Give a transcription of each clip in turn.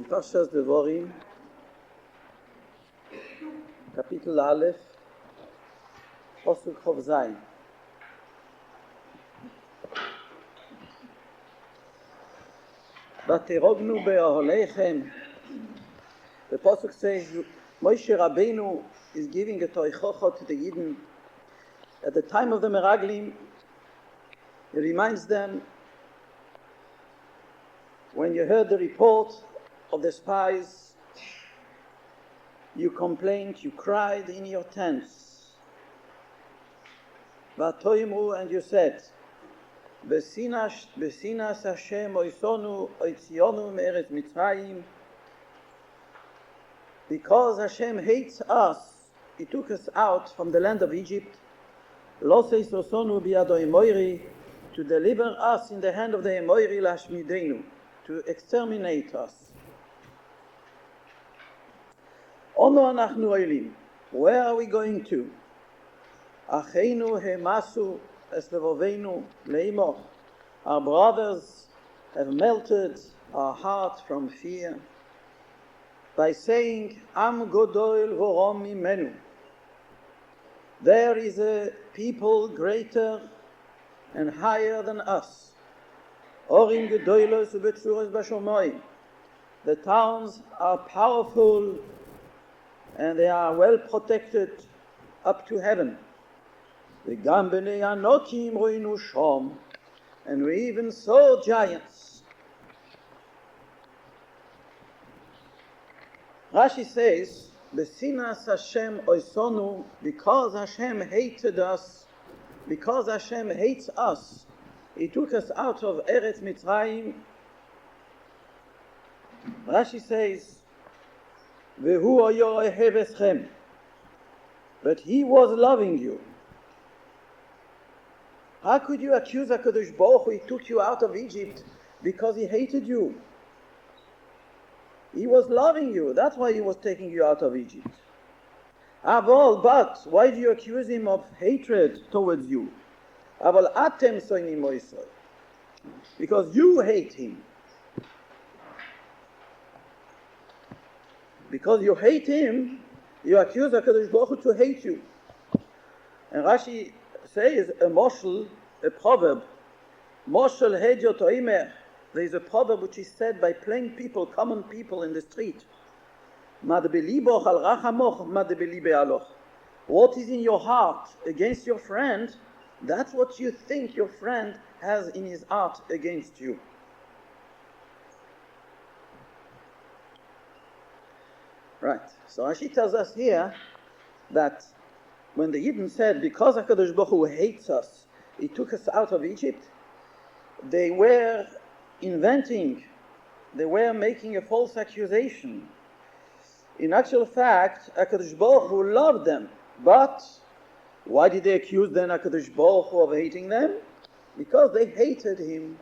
פרשת דבורים, קפיטל א', פסוק כ"ז. ותרוגנו באוהליכם. The pasuk says Moshe Rabbeinu is giving a toichocha to the Yidden. At the time of the Meraglim, he reminds them, when you heard the report of the spies, you complained, you cried in your tents. Vatoimru, and you said, Besinas Hashem oisonu oitzionu me'eretz Mitzrayim. Because Hashem hates us, He took us out from the land of Egypt. Lo seis osonu biado emoiri, to deliver us in the hand of the emoiri lashmidenu, to exterminate us. Ono anachnu oilim. Where are we going to? Acheinu hemasu es levovenu leimor. Our brothers have melted our heart from fear by saying, Am Godol Vorom Mimenu. There is a people greater and higher than us. Orim Gedolos Ubetsuros Bashomoim. The towns are powerful and they are well protected up to heaven. V'gam b'nei anokim roinu shom. And we even saw giants. Rashi says, Besinas Hashem oisonu, because Hashem hated us, because Hashem hates us, He took us out of Eretz Mitzrayim. Rashi says, Vehu oyo ohev eschem, but He was loving you. How could you accuse HaKadosh Baruch Hu, He took you out of Egypt because He hated you? He was loving you. That's why He was taking you out of Egypt. Avol, but why do you accuse Him of hatred towards you? Avol atem soinim moisoi, because you hate Him. Because you hate Him, you accuse HaKadosh Baruch Hu to hate you. And Rashi says a moshel, a proverb, moshel hedyo toimer. There is a proverb which is said by plain people, common people in the street. What is in your heart against your friend, that's what you think your friend has in his heart against you. Right, so Rashi tells us here that when the Yidden said, because HaKadosh Baruch Hu hates us, He took us out of Egypt, they were inventing, they were making a false accusation. In actual fact, HaKadosh Baruch Hu loved them, but why did they accuse then HaKadosh Baruch Hu of hating them? Because they hated Him.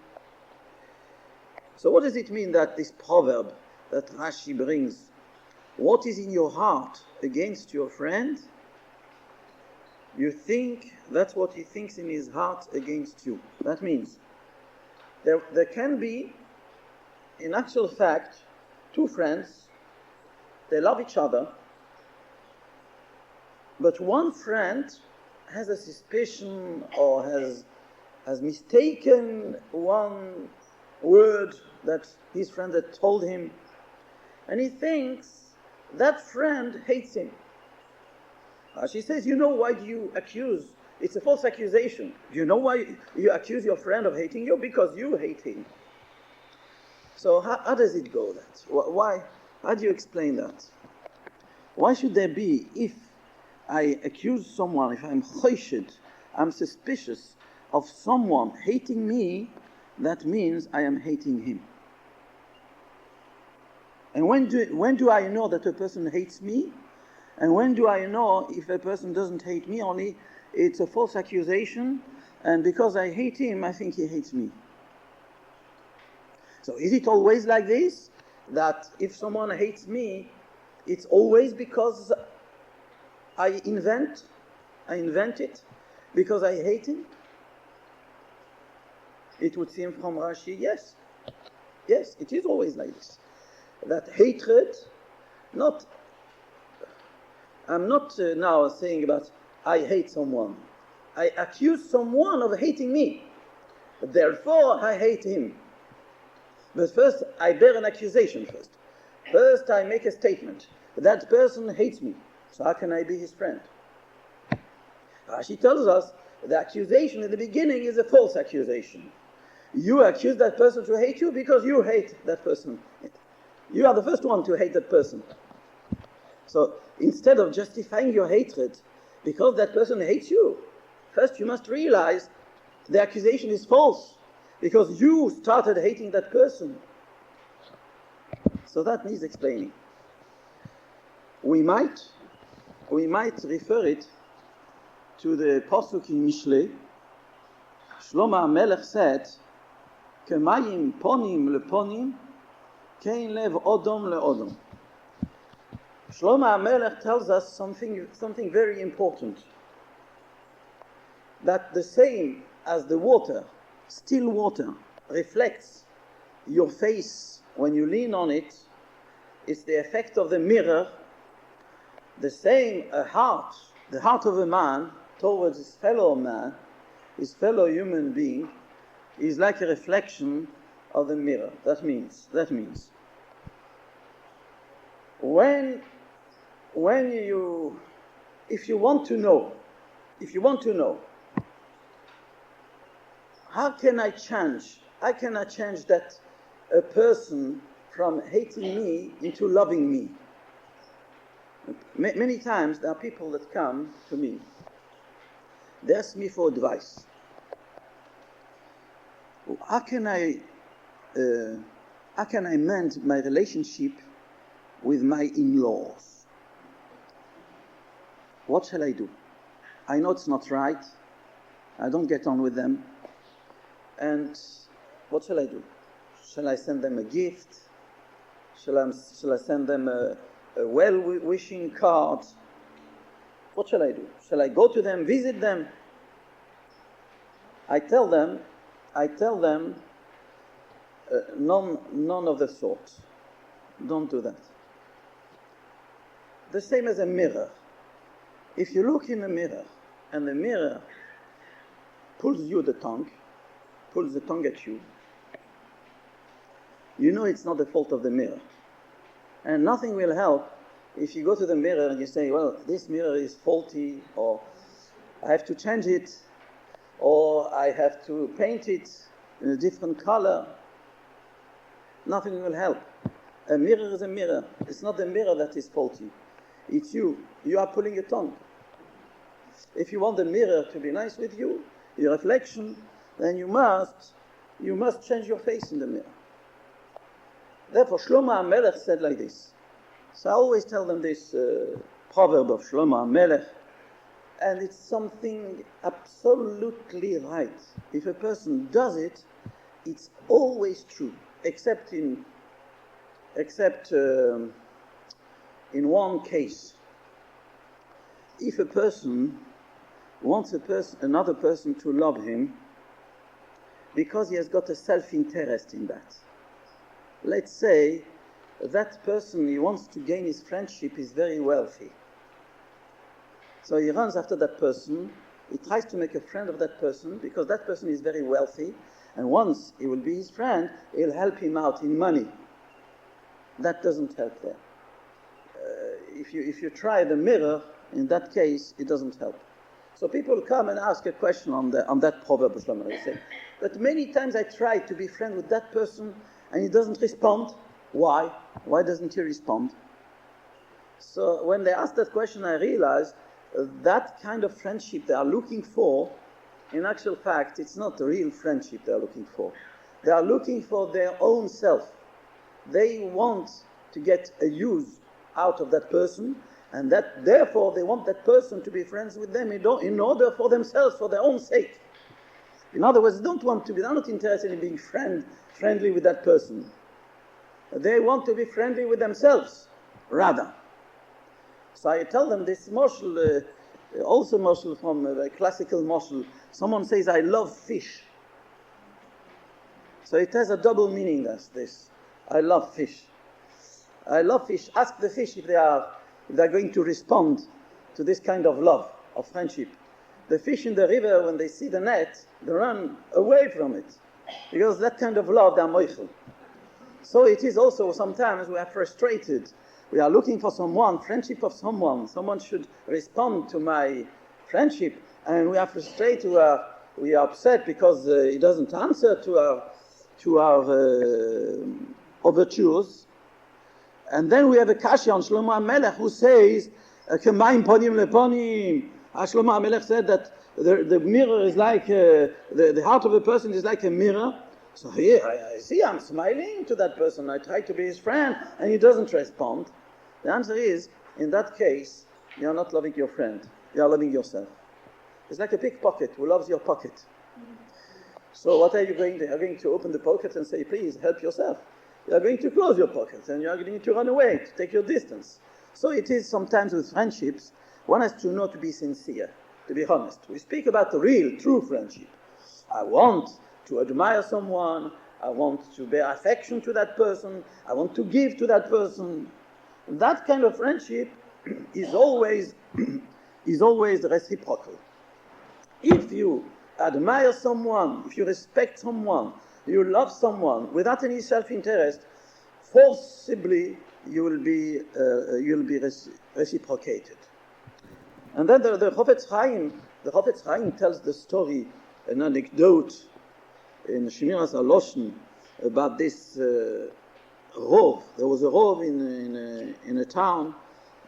So what does it mean, that this proverb that Rashi brings? What is in your heart against your friend? You think that's what he thinks in his heart against you. That means there can be, in actual fact, two friends, they love each other, but one friend has a suspicion or has mistaken one word that his friend had told him, and he thinks that friend hates him. She says, you know, why do you accuse? It's a false accusation. Do you know why you accuse your friend of hating you? Because you hate him. So how does it go that? Why? How do you explain that? Why should there be, if I accuse someone, if I'm choshid, I'm suspicious of someone hating me, that means I am hating him. And when do I know that a person hates me? And when do I know if a person doesn't hate me? Only it's a false accusation, and because I hate him, I think he hates me. So is it always like this? That if someone hates me, it's always because I invent it, because I hate him? It would seem from Rashi, yes. Yes, it is always like this. that hatred, I'm not now saying about I hate someone. I accuse someone of hating me. Therefore, I hate him. But first, I bear an accusation first. First, I make a statement. That person hates me. So how can I be his friend? She tells us the accusation in the beginning is a false accusation. You accuse that person to hate you because you hate that person. You are the first one to hate that person. So instead of justifying your hatred because that person hates you, first you must realize the accusation is false because you started hating that person. So that needs explaining. We might refer it to the Pasuk in Mishle. Shlomo HaMelech said, Kemayim ponim leponim, kein lev odom leodom. Shlomo HaMelech tells us something very important. That the same as the water, still water, reflects your face when you lean on it, it's the effect of the mirror. The same, the heart of a man towards his fellow man, his fellow human being, is like a reflection of the mirror. That means, if you want to know, how can I change that a person from hating me into loving me? Many times there are people that come to me. They ask me for advice. How can I mend my relationship with my in-laws? What shall I do? I know it's not right. I don't get on with them. And what shall I do? Shall I send them a gift? Shall I send them a well-wishing card? What shall I do? Shall I go to them, visit them? I tell them, none of the sort. Don't do that. The same as a mirror. If you look in a mirror, and the mirror pulls the tongue at you, you know it's not the fault of the mirror. And nothing will help if you go to the mirror and you say, well, this mirror is faulty, or I have to change it, or I have to paint it in a different color. Nothing will help. A mirror is a mirror. It's not the mirror that is faulty. It's you. You are pulling your tongue. If you want the mirror to be nice with you, your reflection, then you must change your face in the mirror. Therefore, Shlomo HaMelech said like this. So I always tell them this proverb of Shlomo HaMelech, and it's something absolutely right. If a person does it, it's always true, except in one case. If a person wants another person to love him because he has got a self-interest in that. Let's say that person he wants to gain his friendship is very wealthy. So he runs after that person, he tries to make a friend of that person because that person is very wealthy, and once he will be his friend, he'll help him out in money. That doesn't help there. If you try the mirror, in that case, it doesn't help. So people come and ask a question on that proverb, they say, but many times I try to be friend with that person and he doesn't respond. Why? Why doesn't he respond? So when they ask that question, I realized that kind of friendship they are looking for, in actual fact, it's not the real friendship they are looking for. They are looking for their own self. They want to get a use out of that person, and that therefore they want that person to be friends with them in order for themselves, for their own sake. In other words, they're not interested in being friendly with that person. They want to be friendly with themselves, rather. So I tell them this moshel, also moshel from a classical moshel. Someone says, I love fish. So it has a double meaning, this. I love fish. I love fish. Ask the fish if they're going to respond to this kind of love, of friendship. The fish in the river, when they see the net, they run away from it. Because that kind of love, they're moichel. So it is also sometimes we are frustrated. We are looking for someone, friendship of someone. Someone should respond to my friendship. And we are frustrated, we are upset because he doesn't answer to our overtures. And then we have a kasha on Shlomo HaMelech who says, K'mayim ponim leponim. Shlomo HaMelech said that the mirror is like, the heart of a person is like a mirror. So here, I see, I'm smiling to that person. I try to be his friend, and he doesn't respond. The answer is, in that case, you are not loving your friend. You are loving yourself. It's like a pickpocket who loves your pocket. So what are you going to do? You're going to open the pocket and say, please, help yourself. You are going to close your pocket, and you are going to run away, to take your distance. So it is sometimes with friendships, one has to know to be sincere, to be honest. We speak about the real, true friendship. I want to admire someone, I want to bear affection to that person, I want to give to that person. That kind of friendship is always reciprocal. If you admire someone, if you respect someone, you love someone without any self-interest, forcibly you will be reciprocated. And then the Chofetz Chaim tells the story, an anecdote in Shemiras Aloshen about this rov. There was a rov in a town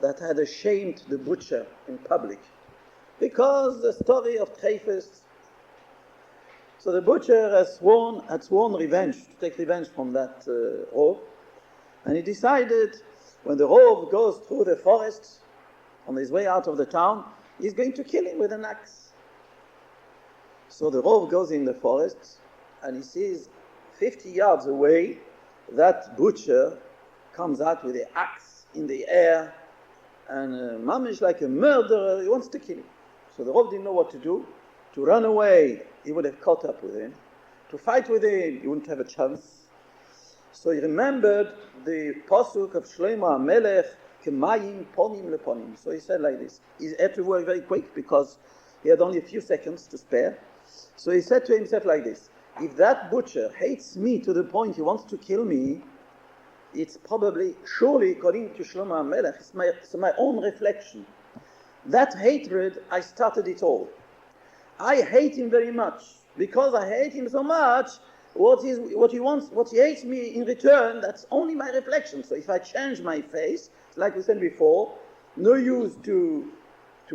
that had ashamed the butcher in public because the story of Treifes. So the butcher had sworn revenge, to take revenge from that rov, and he decided when the rov goes through the forest on his way out of the town, he's going to kill him with an axe. So the rov goes in the forest, and he sees 50 yards away that butcher comes out with the axe in the air, and mamish like a murderer, he wants to kill him. So the rov didn't know what to do. To run away, he would have caught up with him. To fight with him, he wouldn't have a chance. So he remembered the pasuk of Shlomo HaMelech, K'mayim ponim leponim. So he said like this. He had to work very quick because he had only a few seconds to spare. So he said to himself like this: if that butcher hates me to the point he wants to kill me, it's probably, surely, according to Shlomo HaMelech, it's my own reflection. That hatred, I started it all. I hate him very much. Because I hate him so much, what he hates me in return, that's only my reflection. So if I change my face, like we said before, no use to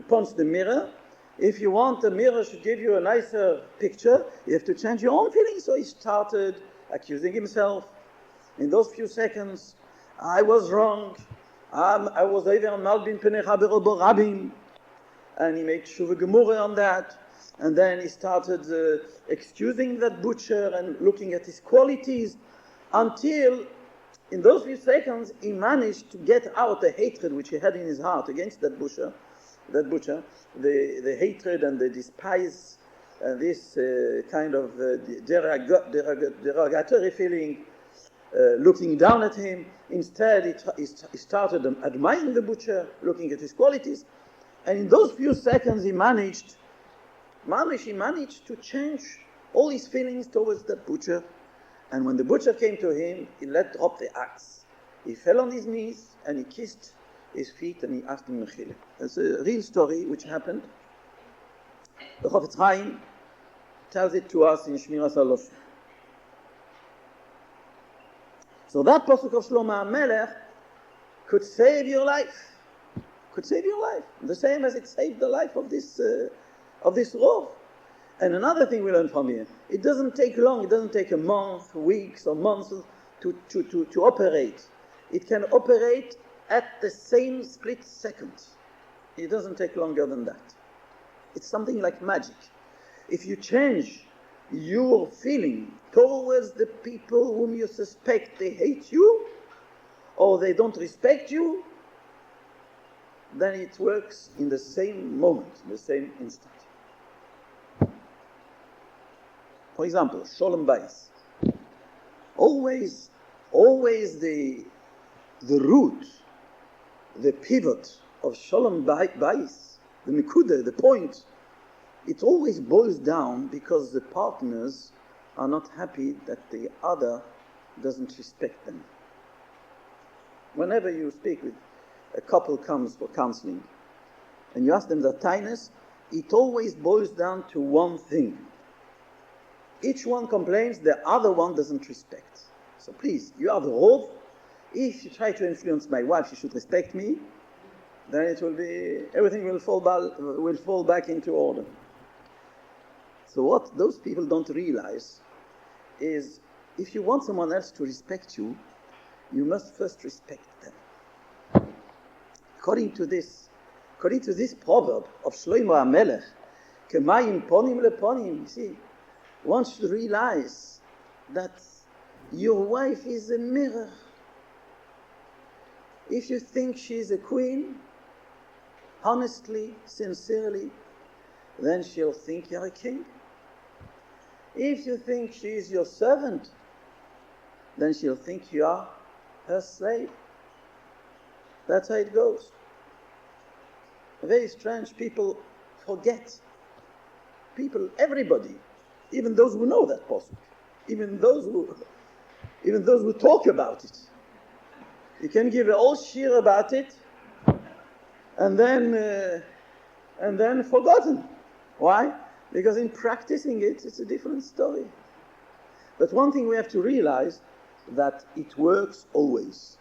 punch the mirror. If you want the mirror should give you a nicer picture, you have to change your own feelings. So he started accusing himself. In those few seconds, I was wrong. I was either malbin penecha berobo rabim, and he made shuva gemurah on that. And then he started excusing that butcher and looking at his qualities, until in those few seconds he managed to get out the hatred which he had in his heart against that butcher, the hatred and the despise, and this kind of derogatory feeling, looking down at him. Instead, he started admiring the butcher, looking at his qualities, and in those few seconds he managed to change all his feelings towards that butcher. And when the butcher came to him, he let drop the axe. He fell on his knees and he kissed his feet and he asked him mechila. It's a real story which happened. The Chofetz Chaim tells it to us in Shemiras Aloshen. So that pasuk of Shlomo HaMelech could save your life. The same as it saved the life of this rov. And another thing we learn from here, it doesn't take long, it doesn't take a month, weeks or months to operate. It can operate at the same split second. It doesn't take longer than that. It's something like magic. If you change your feeling towards the people whom you suspect they hate you, or they don't respect you, then it works in the same moment, in the same instant. For example, Sholem Bayis. Always the the root, the pivot of Shalom Bayis, the Mikudah, the point, it always boils down because the partners are not happy that the other doesn't respect them. Whenever you speak with a couple comes for counseling and you ask them their tainus, it always boils down to one thing. Each one complains, the other one doesn't respect. So please, you are the Rov. If you try to influence my wife, she should respect me, then it will be, everything will fall back into order. So what those people don't realize is if you want someone else to respect you, you must first respect them. According to this proverb of Shlomo HaMelech, Kemayim ponim leponim, you see, one should realize that your wife is a mirror. If you think she's a queen, honestly, sincerely, then she'll think you're a king. If you think she's your servant, then she'll think you are her slave. That's how it goes. Very strange. People forget. Everybody, even those who know that pasuk, even those who talk about it. You can give a whole shir about it, and then forgotten. Why? Because in practicing it, it's a different story. But one thing we have to realize, that it works always.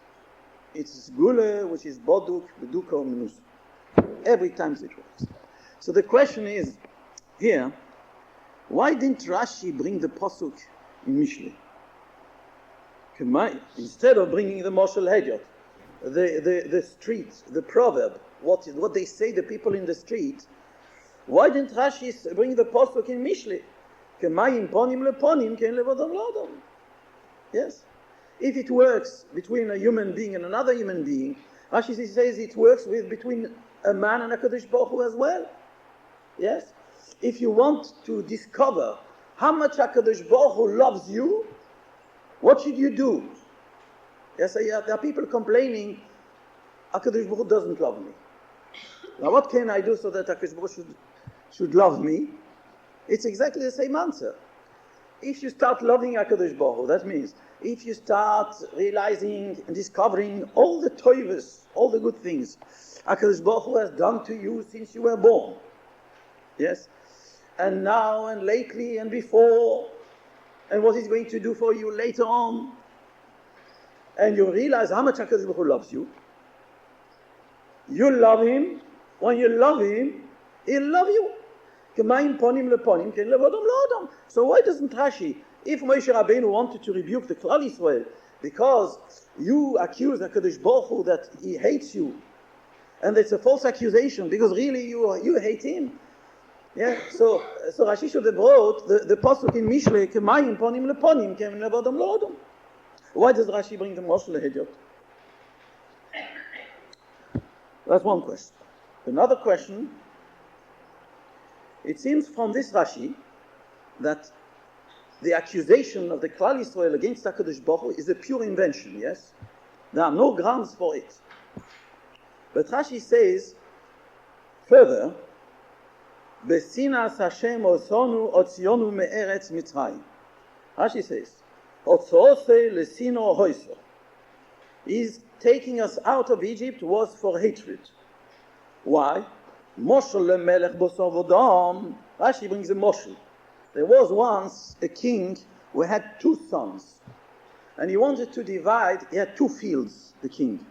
It's gule, which is boduk, beduka, menus. Every time it works. So the question is, here, why didn't Rashi bring the pasuk in Mishlei? Instead of bringing the Moshel Hediot, the street, the proverb, what they say the people in the street, why didn't Rashi bring the pasuk in Mishlei? Kemayim ponim leponim ken levodom lodom. Yes. If it works between a human being and another human being, Rashi says it works between a man and a Kadosh Baruch Hu as well. Yes. If you want to discover how much HaKadosh Baruch Hu loves you, what should you do? Yes, there are people complaining, HaKadosh Baruch Hu doesn't love me. Now what can I do so that HaKadosh Baruch Hu should love me? It's exactly the same answer. If you start loving HaKadosh Baruch Hu, that means if you start realizing and discovering all the toivos, all the good things HaKadosh Baruch Hu has done to you since you were born, yes, and now and lately and before, and what He's going to do for you later on, and you realize how much HaKadosh Baruch Hu loves you, you love Him. When you love Him, He'll love you. Kemayim ponim leponim ken levodom lodom. So why doesn't Rashi, if Moshe Rabbeinu wanted to rebuke the Klal Yisrael because you accuse HaKadosh Baruch Hu that He hates you, and it's a false accusation because really you hate Him, yeah. So Rashi should have brought the pasuk in Mishlei, Kemayim ponim leponim ken levodom lodom. Why does Rashi bring the Moshel Hediot? That's one question. Another question. It seems from this Rashi that the accusation of the Klal Yisrael against HaKadosh Baruch Hu is a pure invention, yes? There are no grounds for it. But Rashi says further, Besinas Hashem osonu otzionu me'eretz Mitzrayim. Rashi says, Otzoose lesino hoiso. His taking us out of Egypt was for hatred. Why? Moshel lemelech bosor vodam. Rashi brings a moshel. There was once a king who had two sons, and he wanted to divide. He had two fields, the king.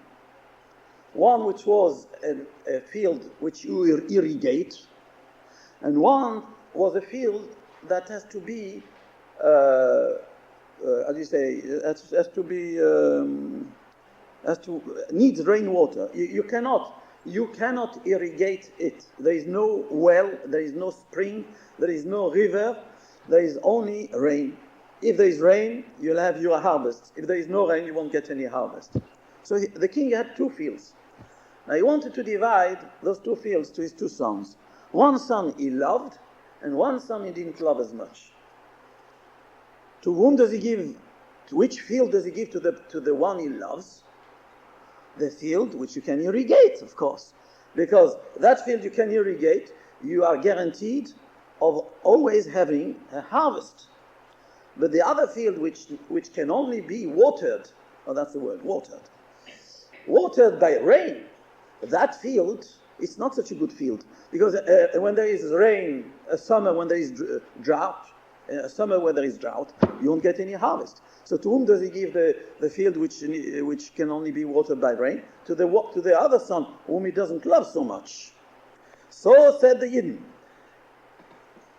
One which was a field which you irrigate, and one was a field that has to be, needs rainwater. You cannot irrigate it. There is no well, there is no spring, there is no river, there is only rain. If there is rain, you'll have your harvest. If there is no rain, you won't get any harvest. So the king had two fields. Now he wanted to divide those two fields to his two sons. One son he loved, and one son he didn't love as much. To whom does he give? To which field does he give to the one he loves? the field which you can irrigate, of course. Because that field you can irrigate, you are guaranteed of always having a harvest. But the other field which can only be watered, that's the word, watered by rain, that field is not such a good field. Because when there is rain, a summer when there is drought, you won't get any harvest. So to whom does he give the field which can only be watered by rain? To the other son, whom he doesn't love so much. So said the Yidden.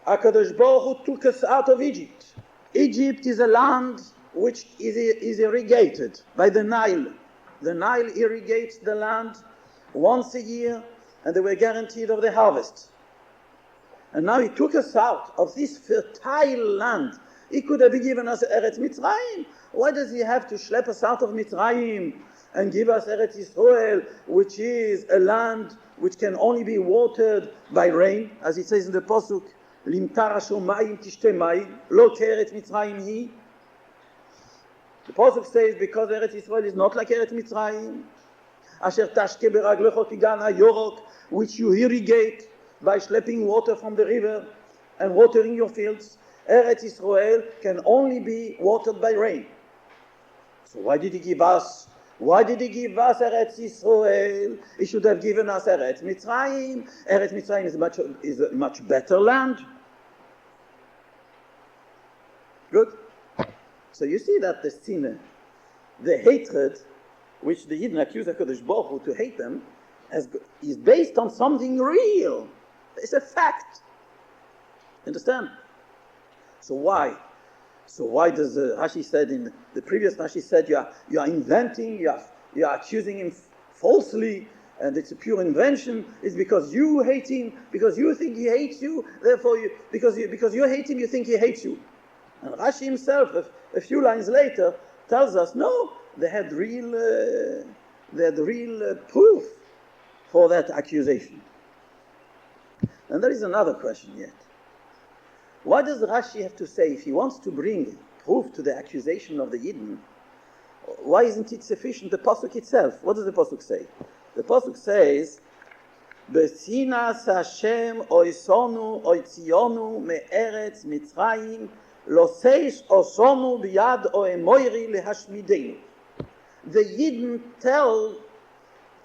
HaKadosh Baruch Hu took us out of Egypt. Egypt is a land which is irrigated by the Nile. The Nile irrigates the land once a year, and they were guaranteed of the harvest. And now he took us out of this fertile land. He could have given us Eretz Mitzrayim. Why does he have to schlep us out of Mitzrayim and give us Eretz Yisrael, which is a land which can only be watered by rain, as it says in the Pasuk, Limtar asher mayim tishteh mayim, lo ke'eretz Mitzrayim hi. The Pasuk says, because Eretz Yisrael is not like Eretz Mitzrayim, asher tashke beraglecho tigan hayorok, which you irrigate by schlepping water from the river and watering your fields. Eretz Yisrael can only be watered by rain. So why did he give us Eretz Yisrael? He should have given us Eretz Mitzrayim. Eretz Mitzrayim is a much better land. Good. So you see that the sin, the hatred, which the Yidden accuse HaKadosh Baruch Hu to hate them, is based on something real. It's a fact. Understand? So why? So why does Rashi said in the previous Rashi said you are inventing, you are accusing him falsely, and it's a pure invention? It's because you hate him, because you think he hates you. Therefore, because you hate him, you think he hates you. And Rashi himself, a few lines later, tells us no, they had real proof for that accusation. And there is another question yet. Why does Rashi have to say, if he wants to bring proof to the accusation of the Yidden, why isn't it sufficient, the Pasuk itself? What does the Pasuk say? The Pasuk says, B'sinas Hashem oisonu oitzionu me'eretz Mitzrayim loseish osonu biyad oemoiri lehashmideinu. The Yidden tell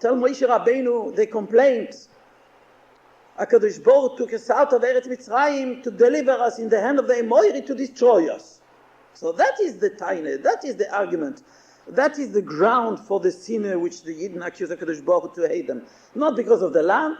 Moshe Rabbeinu the complaint. HaKadosh Baruch Hu took us out of Eretz Mitzrayim to deliver us in the hand of the Emoiri to destroy us. So that is the taina, that is the argument, that is the ground for the sinner which the Yidden accuse HaKadosh Baruch Hu to hate them. Not because of the land.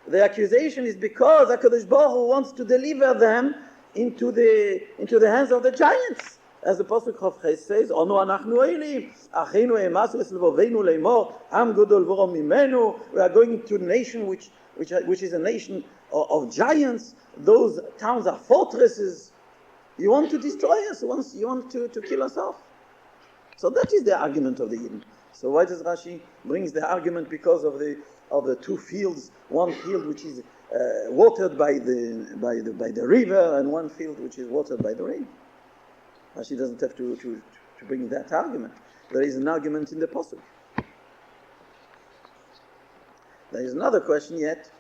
The accusation is because HaKadosh Baruch Hu wants to deliver them into the hands of the giants. As the Pasuk of Ches says, Onu anachnu oilim, achenu emasu es levoveinu leimor, am godol voro mimenu. We are going into a nation which is a nation of giants. Those towns are fortresses. You want to destroy us. You want to kill us off. So that is the argument of the Yidden. So why does Rashi brings the argument? Because of the two fields, one field which is watered by the river, and one field which is watered by the rain. Rashi doesn't have to bring that argument. There is an argument in the Pasuk. There is another question yet.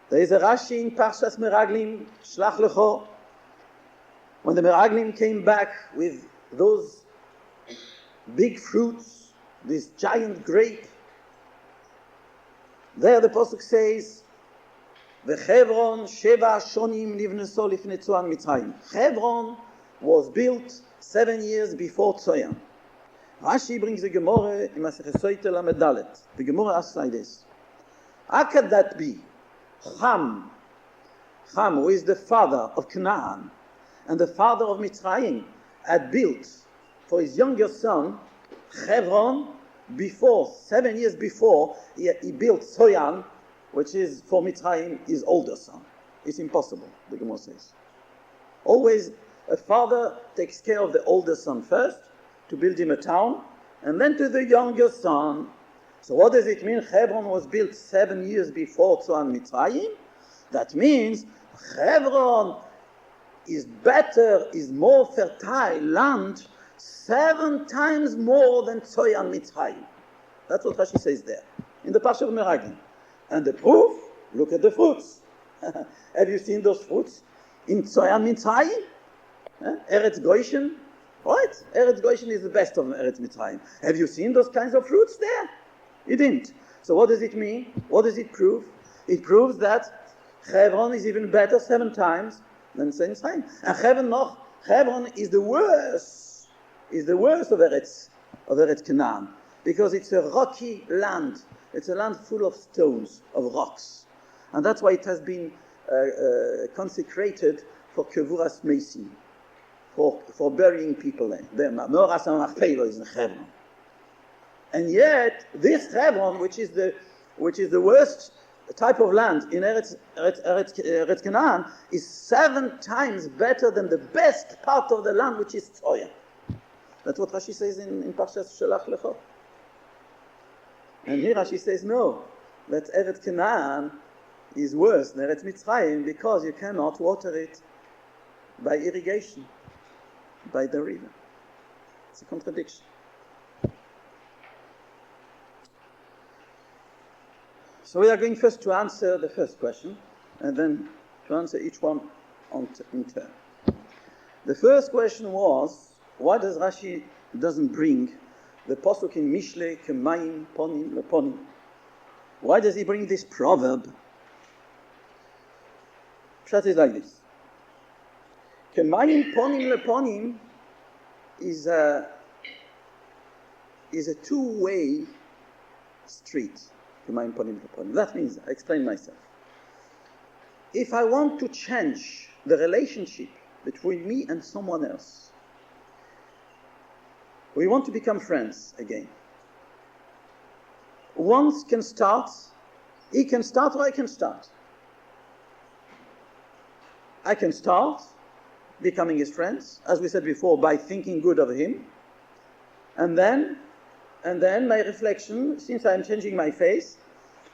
There is a Rashi in Parshas Meraglim, Shlach Lecho, when the Meraglim came back with those big fruits, this giant grape. There the Pasuk says, V'Chevron sheva shonim nivneso lifnei Tzoan Mitzrayim. Chevron was built 7 years before Tzoyan. Rashi brings the Gemara in Masechet Soiter Lamed Dalet. The Gemara asks like this: how could that be? Ham, who is the father of Canaan and the father of Mitzrayim, had built for his younger son Chevron before, 7 years before, he built Tzoyan, which is for Mitzrayim his older son. It's impossible, the Gemara says. Always a father takes care of the older son first, to build him a town, and then to the younger son. So what does it mean? Hebron was built 7 years before Tzoan Mitzrayim. That means Hebron is better, is more fertile land 7 times more than Tzoyan Mitzrayim. That's what Rashi says there, in the Parsha of Meraglim. And the proof, look at the fruits. Have you seen those fruits in Tzoyan Mitzrayim? Eretz Goshen, right? Eretz Goshen is the best of Eretz Mitzrayim. Have you seen those kinds of fruits there? You didn't. So what does it mean? What does it prove? It proves that Hebron is even better 7 times than Mitzrayim. And Hebron is the worst of Eretz Canaan, because it's a rocky land. It's a land full of stones, of rocks. And that's why it has been consecrated for Kevuras Meisim, for burying people there. The Meoras HaMachpelah is in Hebron. And yet, this Hebron, which is the worst type of land in Eretz Canaan, is 7 times better than the best part of the land, which is Tzoya. That's what Rashi says in Parshas Shelach Lecho. And here Rashi says, no, that Eretz Canaan is worse than Eretz Mitzrayim because you cannot water it by irrigation, by the river. It's a contradiction. So we are going first to answer the first question, and then to answer each one in turn. The first question was, why does Rashi doesn't bring the posuk in Mishle, Kemayim Ponim Leponim? Why does he bring this proverb? Pshat is like this. Kemayim Ponim Leponim is a two-way street. That means, I explain myself. If I want to change the relationship between me and someone else, we want to become friends again. One can start, he can start or I can start. I can start becoming his friends, as we said before, by thinking good of him, and then my reflection, since I'm changing my face,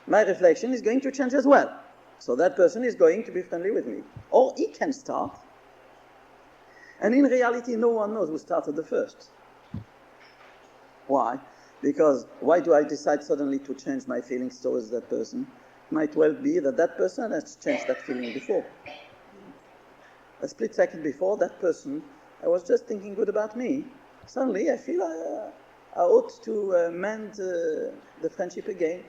my reflection is going to change as well. So that person is going to be friendly with me. Or he can start. And in reality, no one knows who started the first. Why? Because why do I decide suddenly to change my feelings towards that person? It might well be that person has changed that feeling before. A split second before, that person, I was just thinking good about me. Suddenly I feel I ought to mend the friendship again.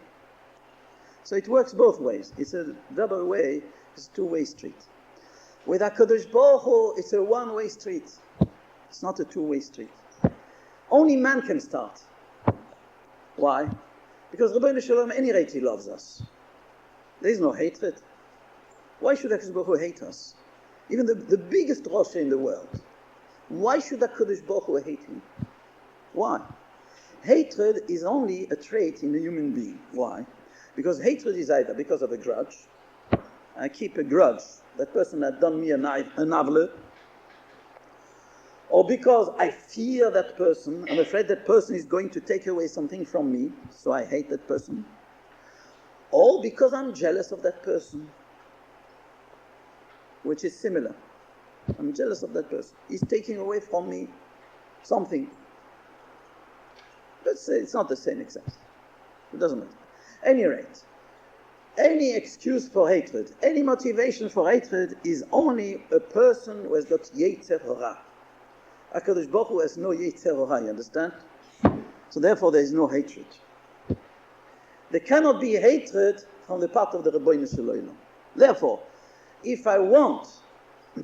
So it works both ways. It's a double way, it's a two-way street. With HaKadosh Baruch Hu, it's a one-way street. It's not a two-way street. Only man can start. Why? Because Rabbeinu Shalom, any rate, he loves us. There is no hatred. Why should HaKadosh Baruch Hu hate us? Even the biggest Rosh in the world. Why should HaKadosh Baruch Hu hate him? Why? Hatred is only a trait in a human being. Why? Because hatred is either because of a grudge. I keep a grudge. That person had done me an avle. Or because I fear that person. I'm afraid that person is going to take away something from me. So I hate that person. Or because I'm jealous of that person. Which is similar. I'm jealous of that person. He's taking away from me something. Let's say it's not the same except. It doesn't matter. Any rate, any excuse for hatred, any motivation for hatred is only a person who has got Yetzer Hara. HaKadosh Baruch Hu has no Yetzer Hara, you understand? So therefore there is no hatred. There cannot be hatred from the part of the Rebbeinu Shalom. Therefore, if I want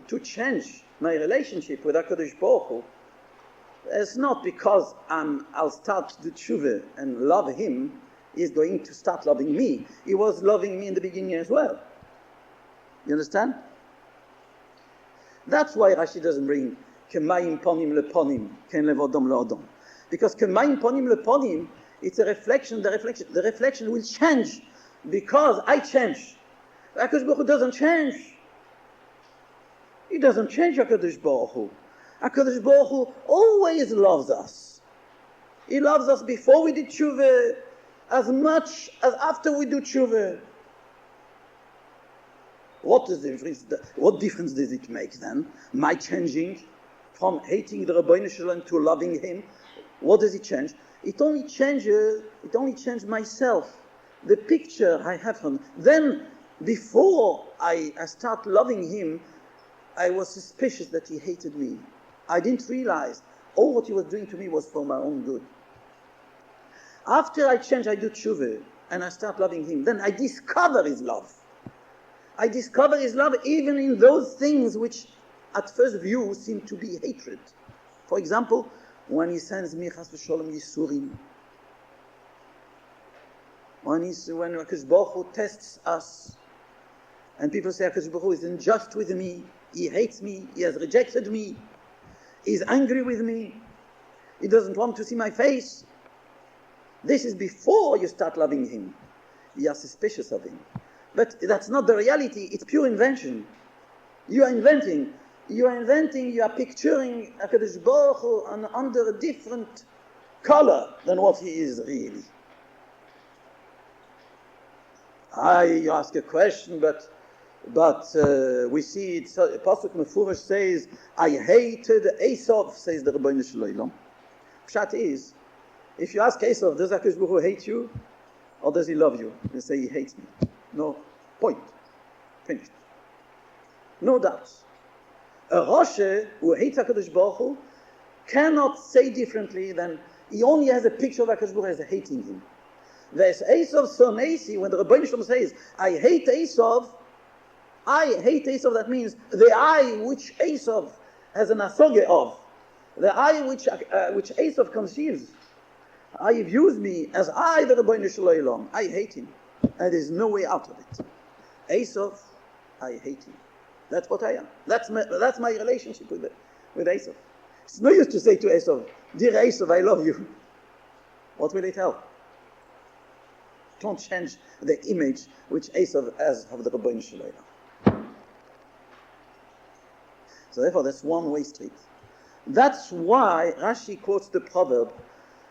to change my relationship with HaKadosh Baruch Hu, it's not because I'll start to do tshuva and love him, he's going to start loving me. He was loving me in the beginning as well. You understand? That's why Rashi doesn't bring Kemayim Ponim Leponim, Ken Levodom Leodom. Because Kemayim Ponim Leponim, it's a reflection, the reflection will change because I change. HaKadosh Baruch Hu doesn't change. He doesn't change HaKadosh Baruch Hu. HaKadosh Baruch Hu always loves us. He loves us before we did tshuva, as much as after we do tshuva. What difference does it make then? My changing from hating the Rabbeinu Shalom to loving him, what does it change? It only changes myself, the picture I have from him. Then, before I start loving him, I was suspicious that he hated me. I didn't realize all what he was doing to me was for my own good. After I change, I do tshuva, and I start loving him. Then I discover his love. I discover his love even in those things which at first view seem to be hatred. For example, when he sends me chas v'sholom yisurim. When HaKadosh Baruch Hu tests us, and people say HaKadosh Baruch Hu is unjust with me, he hates me, he has rejected me, he's angry with me, he doesn't want to see my face. This is before you start loving him. You are suspicious of him. But that's not the reality, it's pure invention. You are inventing, you are picturing HaKadosh Baruch Hu under a different color than what he is really. You ask a question, but we see it, Pasuk Mefurish says, I hated Esav, says the Rabbeinu Shalom. Pshat is, if you ask Esav, does HaKadosh Baruch Hu hate you, or does he love you? They say he hates me. No, point. Finished. No doubts. A Rasha who hates HaKadosh Baruch Hu cannot say differently than he only has a picture of HaKadosh Baruch Hu as hating him. There's Esav son Esi, when the Rabbeinu Shalom says, I hate Esav, that means the I which Esav has an asoge of, the I which Esav conceives. I views me as I, the Rabbeinu Shalom. I hate him. And there's no way out of it. Esav, I hate him. That's what I am. That's my relationship with Esav. It's no use to say to Esav, dear Esav, I love you. What will it help? Don't change the image which Esav has of the Rabbeinu Shalom. So therefore, that's one-way street. That's why Rashi quotes the proverb,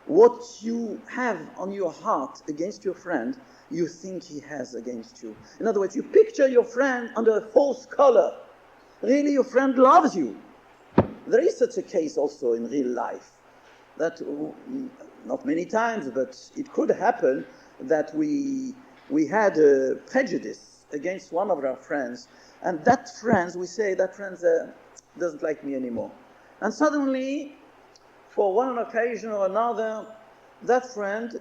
what you have on your heart against your friend, you think he has against you. In other words, you picture your friend under a false color. Really, your friend loves you. There is such a case also in real life, that not many times, but it could happen that we had a prejudice against one of our friends, and we say that friend doesn't like me anymore. And suddenly, for one occasion or another, that friend,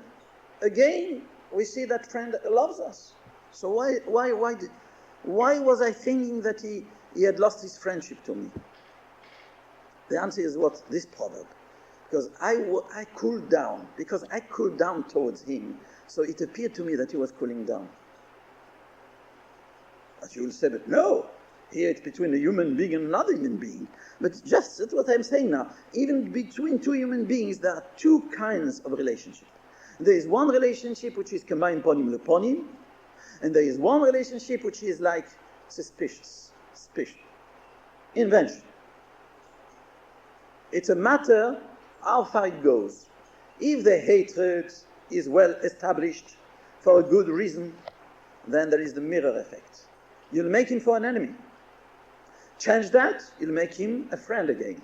again, we see that friend loves us. So why was I thinking that he had lost his friendship to me? The answer is what? This proverb. Because I cooled down. Because I cooled down towards him. So it appeared to me that he was cooling down. But you will say, but no. Here it's between a human being and another human being. But just that's what I'm saying now. Even between two human beings, there are two kinds of relationship. There is one relationship which is combined ponim leponim, and there is one relationship which is like suspicious, invention. It's a matter how far it goes. If the hatred is well established for a good reason, then there is the mirror effect. You'll make him for an enemy. Change that, you'll make him a friend again.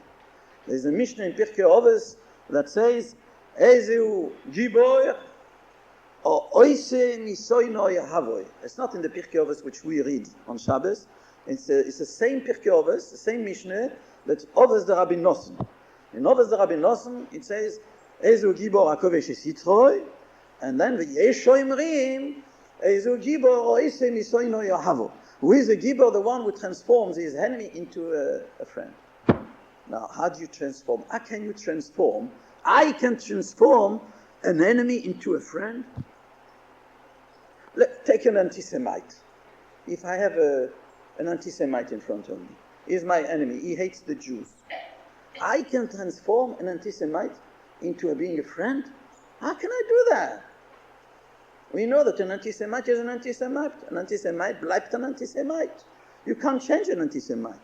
There's a Mishnah in Pirkei Avos that says, Ezeu Gibor or Oise Misoino Yahavoy. It's not in the Pirkei Avos which we read on Shabbos. It's the same Pirkei Avos, the same Mishnah, but Avos the Rabbi Nosson. In Avos the Rabbi Nosson, it says, Ezeu Gibor Akovesh Sitroi, and then V'yesho Imrim, Ezeu Gibor Oise Misoino Yahavoy. Who is the Gibor, the one who transforms his enemy into a friend? Now, how do you transform? How can you transform? I can transform an enemy into a friend? Take an anti-Semite. If I have an anti-Semite in front of me, he's my enemy, he hates the Jews. I can transform an anti-Semite into being a friend? How can I do that? We know that an anti-Semite is an anti-Semite. An anti-Semite bleibt an anti-Semite. You can't change an anti-Semite.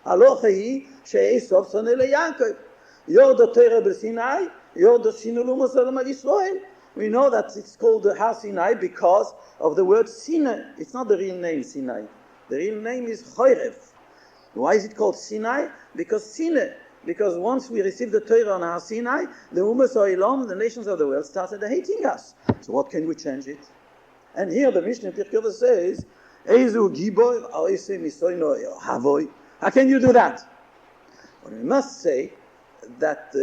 Halocha hi she'esov soneh leYaakov. Yordo Torah b'Sinai, Yordo Sinulu Mosalem al Yisrael. We know that it's called the Har Sinai because of the word Sinai. It's not the real name Sinai. The real name is Chorev. Why is it called Sinai? Because Sinai, Because once we received the Torah on Har Sinai, the Umas Oilam, the nations of the world, started hating us. So what can we change it? And here the Mishnah in Pirkei Avos says, Eizu Gibor Oisei Misoino Havoy. How can you do that? Well, we must say that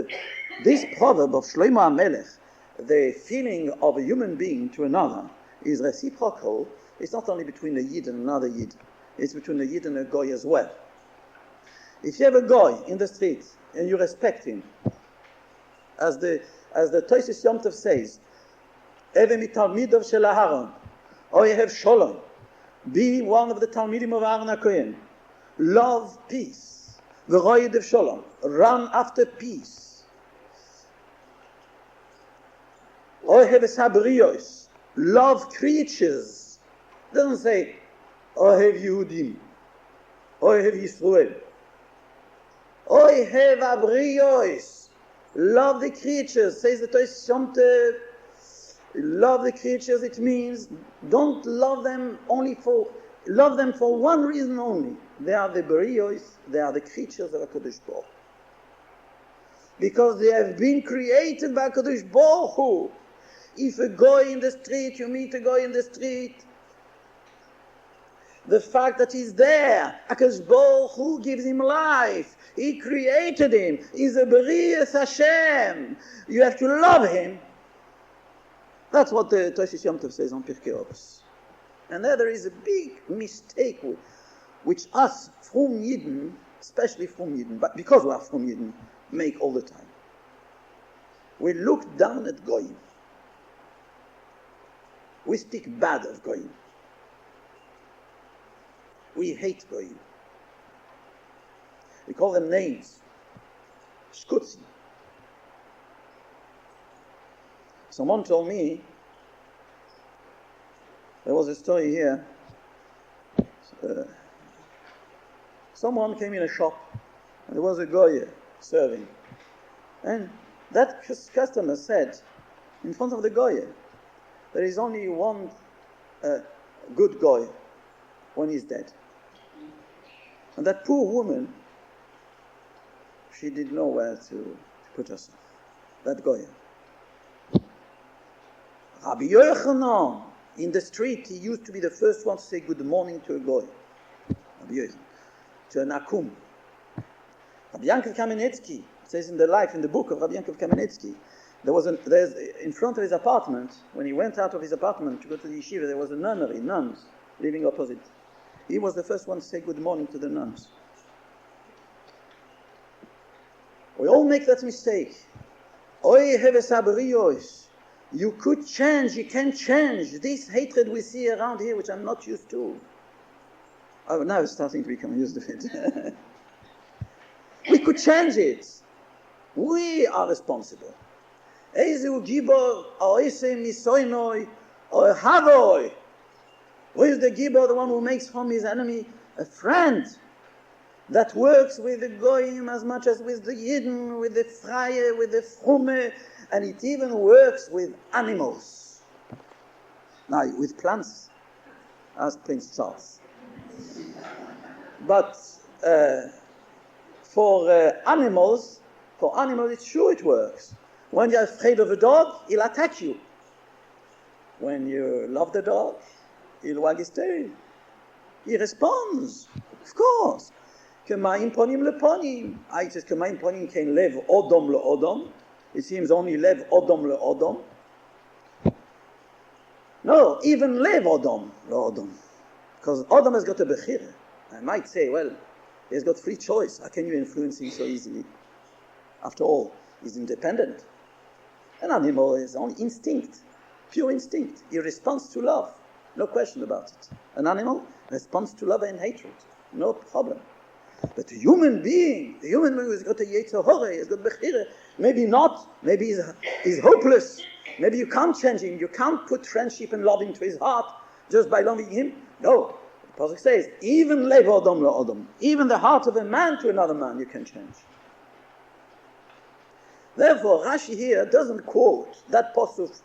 this proverb of Shlomo HaMelech, the feeling of a human being to another, is reciprocal. It's not only between a Yid and another Yid. It's between a Yid and a Goy as well. If you have a Goy in the street and you respect him, as the Tosis Yom Tov says, Eve mitalmidov shel Aharon, or you have Shalom, be one of the Talmidim of Aaron HaKohen, love peace, v'roid of Shalom, run after peace. Or have Sabrios, love creatures. Doesn't say, or have Yehudim, or have Yisrael. Or have Abrios, love the creatures. Says the Tosis Yom Tov, love the creatures, it means don't love them love them for one reason only. They are the Berios, they are the creatures of HaKadosh Baruch Hu. Because they have been created by HaKadosh Baruch Hu. If a guy in the street, you meet a guy in the street, the fact that he's there, HaKadosh Baruch Hu gives him life. He created him. He's a Berios Hashem. You have to love him. That's what the Tosis Yom Tov says on Pirkei Avos. And there is a big mistake which us from Yidden, especially from Yidden, but because we are from Yidden, make all the time. We look down at Goyim. We speak bad of Goyim. We hate Goyim. We call them names. Shkutzim. Someone told me, there was a story here, someone came in a shop, and there was a guy serving, and that customer said, in front of the guy, there is only one good guy when he's dead. And that poor woman, she didn't know where to put herself, that guy. Rabbi Yochanan, in the street, he used to be the first one to say good morning to a goy. Rabbi Yochanan, to an akum. Rabbi Yankov Kamenetsky says in the book of Rabbi Yankov Kamenetsky, there's in front of his apartment, when he went out of his apartment to go to the yeshiva, there was a nunnery, nuns, living opposite. He was the first one to say good morning to the nuns. We all make that mistake. Oy heves abrios. You could change, you can change. This hatred we see around here, which I'm not used to. Oh, now it's starting to become used to it. We could change it. We are responsible. Ezu gibor oisei misoinoi or havoi. Who is the gibor, the one who makes from his enemy a friend that works with the goyim as much as with the yidden, with the fraye, with the frume, and it even works with animals. Now, with plants, ask Prince Charles. But for animals, it's sure it works. When you're afraid of a dog, he'll attack you. When you love the dog, he'll wag his tail. He responds, of course. K'mayim ponim leponim. It says, K'mayim ponim kein lev odom leodom. It seems only lev odom leodom. No, even lev odom leodom. Because odom has got a bechira. I might say, well, he's got free choice. How can you influence him so easily? After all, he's independent. An animal is only instinct, pure instinct. He responds to love. No question about it. An animal responds to love and hatred. No problem. But a human being who's got a yetzer hara, he's got bechira, maybe not, maybe he's hopeless, maybe you can't change him, you can't put friendship and love into his heart just by loving him. No, the Pasuk says, even lev odom leodom, even the heart of a man to another man you can change. Therefore, Rashi here doesn't quote that pasuk,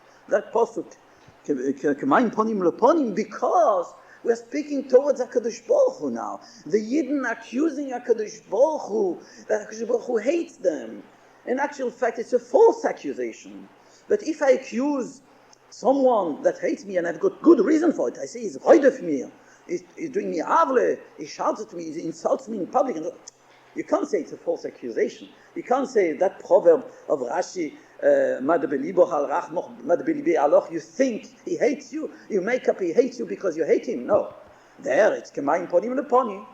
K'mayim ponim leponim, because We are speaking towards HaKadosh Baruch Hu now. The Yidden accusing HaKadosh Baruch Hu that HaKadosh Baruch Hu hates them. In actual fact, it's a false accusation. But if I accuse someone that hates me and I've got good reason for it, I say he's roidef mir, he's doing me avle, he shouts at me, he insults me in public. You can't say it's a false accusation. You can't say that proverb of Rashi, you think he hates you, you make up he hates you because you hate him. No. There it's Kemaim Ponim Leponi.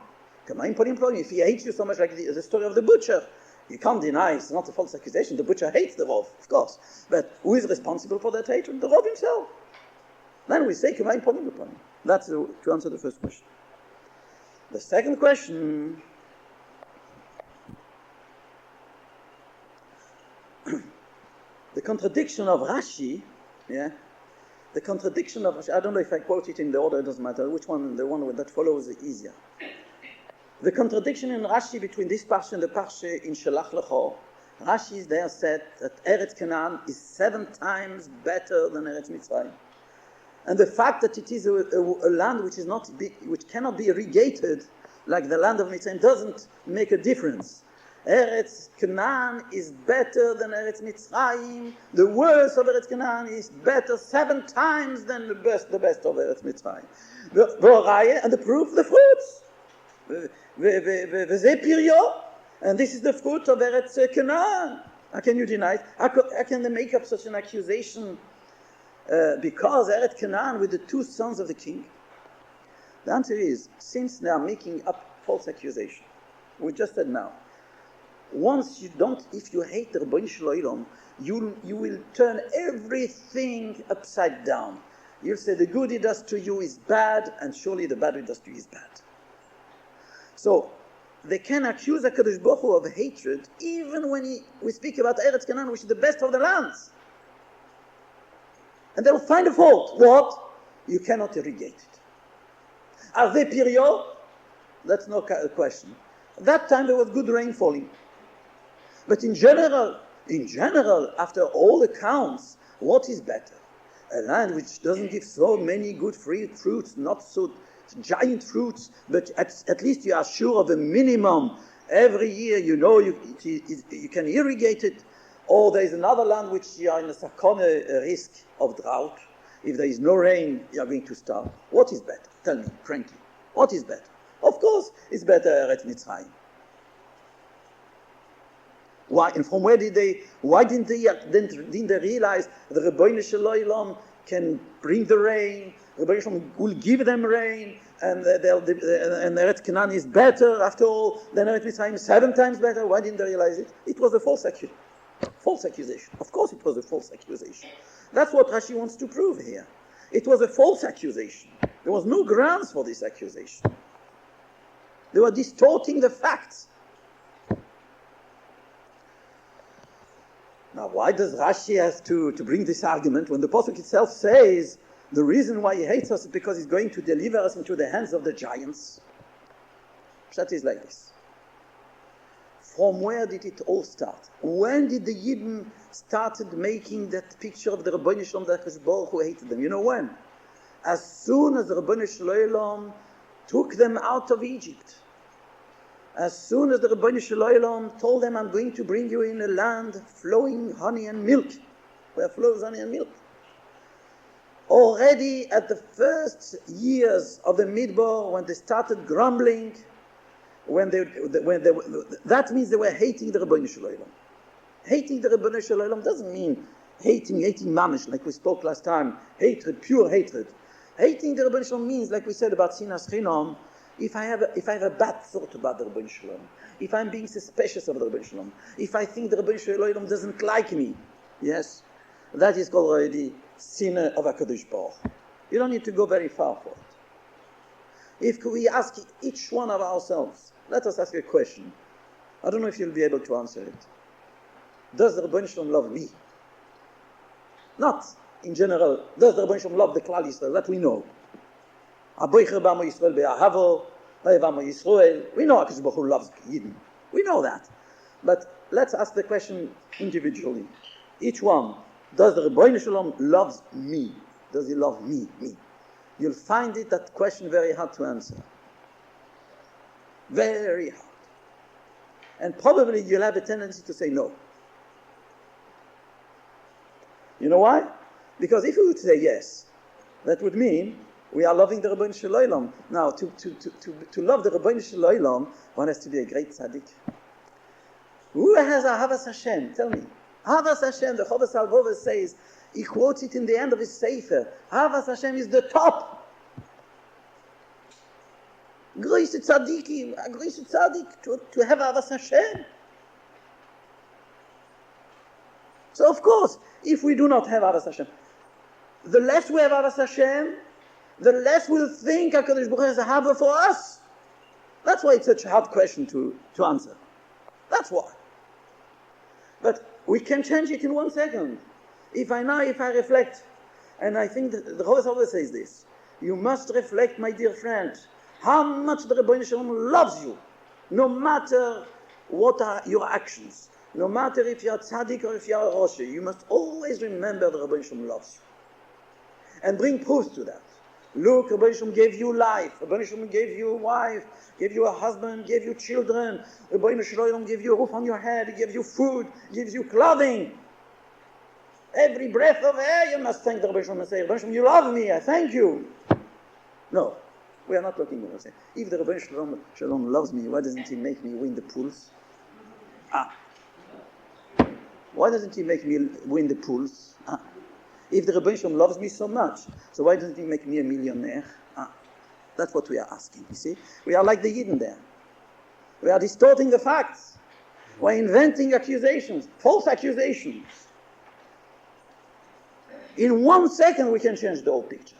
Kemaim Ponim Leponi. If he hates you so much like the story of the butcher, you can't deny it's not a false accusation. The butcher hates the Rov, of course. But who is responsible for that hatred? The Rov himself. Then we say Kemaim Ponim Leponi. That's to answer the first question. The second question, the contradiction of Rashi, the contradiction of Rashi, I don't know if I quote it in the order, it doesn't matter which one, the one that follows is easier. The contradiction in Rashi between this parsha and the parsha in Shelach Lecho, Rashi is there said that Eretz Canaan is 7 times better than Eretz Mitzrayim. And the fact that it is a land which cannot be irrigated like the land of Mitzrayim doesn't make a difference. Eretz Canaan is better than Eretz Mitzrayim. The worst of Eretz Canaan is better 7 times than the best of Eretz Mitzrayim. And the proof, the fruits. And this is the fruit of Eretz Canaan. How can you deny it? How can they make up such an accusation? Because Eretz Canaan with the 2 sons of the king. The answer is, since they are making up false accusation, we just said now, once you don't, if you hate the Rebbeinu Shalom, you will turn everything upside down. You'll say the good he does to you is bad, and surely the bad he does to you is bad. So they can accuse HaKadosh Baruch Hu of hatred even when we speak about Eretz Canaan, which is the best of the lands. And they'll find a fault. What? You cannot irrigate it. Are they period? That's no question. At that time there was good rain falling. But in general, after all accounts, what is better? A land which doesn't give so many good fruits, not so giant fruits, but at least you are sure of a minimum. Every year you know you can irrigate it. Or there is another land which you are in a risk of drought. If there is no rain, you are going to starve. What is better? Tell me, frankly. What is better? Of course, it's better Eretz Mitzrayim. Why? And from where didn't they realize the Rebbeinu Shalom can bring the rain, Rebbeinu Shalom will give them rain, and Eretz Canaan is better, after all, than Eretz Mitzrayim, 7 times better? Why didn't they realize it? It was a false accusation. Of course it was a false accusation. That's what Rashi wants to prove here. It was a false accusation. There was no grounds for this accusation. They were distorting the facts. Now, why does Rashi have to bring this argument when the Pasuk itself says the reason why he hates us is because he's going to deliver us into the hands of the giants? Pshat is like this. From where did it all start? When did the Yidden started making that picture of the Rebbeinu Shalom that HaKadosh Baruch Hu hated them? You know when? As soon as the Rebbeinu Shalom took them out of Egypt. As soon as the Rebbeinu Shalom told them, I'm going to bring you in a land flowing honey and milk, where flows honey and milk. Already at the first years of the Midbar, when they started grumbling, that means they were hating the Rebbeinu Shalom. Hating the Rebbeinu Shalom doesn't mean hating mamish, like we spoke last time, hatred, pure hatred. Hating the Rebbeinu Shalom means, like we said about Sinas Chinam, if I have a bad thought about the Rebbeinu Shalom, if I'm being suspicious of the Rebbeinu Shalom, if I think the Rebbeinu Shalom doesn't like me, yes, that is called already sinner of HaKadosh Baruch. You don't need to go very far for it. If we ask each one of ourselves, let us ask a question. I don't know if you'll be able to answer it. Does the Rebbeinu Shalom love me? Not in general. Does the Rebbeinu Shalom love the Klal Yisrael? That we know. We know HaKadosh Baruch Hu loves Yidden. We know that. But let's ask the question individually. Each one. Does the Rebbeinu Shalom loves me? Does he love me? Me. you'll find that question very hard to answer. Very hard. And probably you'll have a tendency to say no. You know why? Because if we would say yes, that would mean we are loving the Rebbeinu Shel Olam. Now, to love the Rebbeinu Shel Olam, one has to be a great tzaddik. Who has Ahavas Hashem? Tell me. Ahavas Hashem, the Chovas Halvova says, he quotes it in the end of his Sefer. Ahavas Hashem is the top. Große tzaddikim, a große tzaddik to have Ahavas Hashem. So of course, if we do not have Ahavas Hashem, the less we have Ahavas Hashem, the less we'll think HaKadosh Baruch Hu has a hava for us. That's why it's such a hard question to answer. That's why. But we can change it in 1 second. If I reflect, and I think that the Chovas always says this, you must reflect, my dear friend, how much the Rebbeinu Shalom loves you, no matter what are your actions, no matter if you are tzaddik or if you are a Rosh, you must always remember the Rebbeinu Shalom loves you. And bring proof to that. Look, Rebbeinu Shalom gave you life, Rebbeinu Shalom gave you a wife, gave you a husband, gave you children, Rebbeinu Shalom gave you a roof on your head, he gave you food, gives you clothing. Every breath of air you must thank the Rebbeinu Shalom and say, Rebbeinu Shalom, you love me, I thank you. No, we are not talking about that. If the Rebbeinu Shalom loves me, why doesn't he make me win the pools? Why doesn't he make me win the pools? If the Rebbeinu Shalom loves me so much, so why doesn't he make me a millionaire? That's what we are asking, you see? We are like the Yidden there. We are distorting the facts. We're inventing accusations, false accusations. In 1 second we can change the whole picture.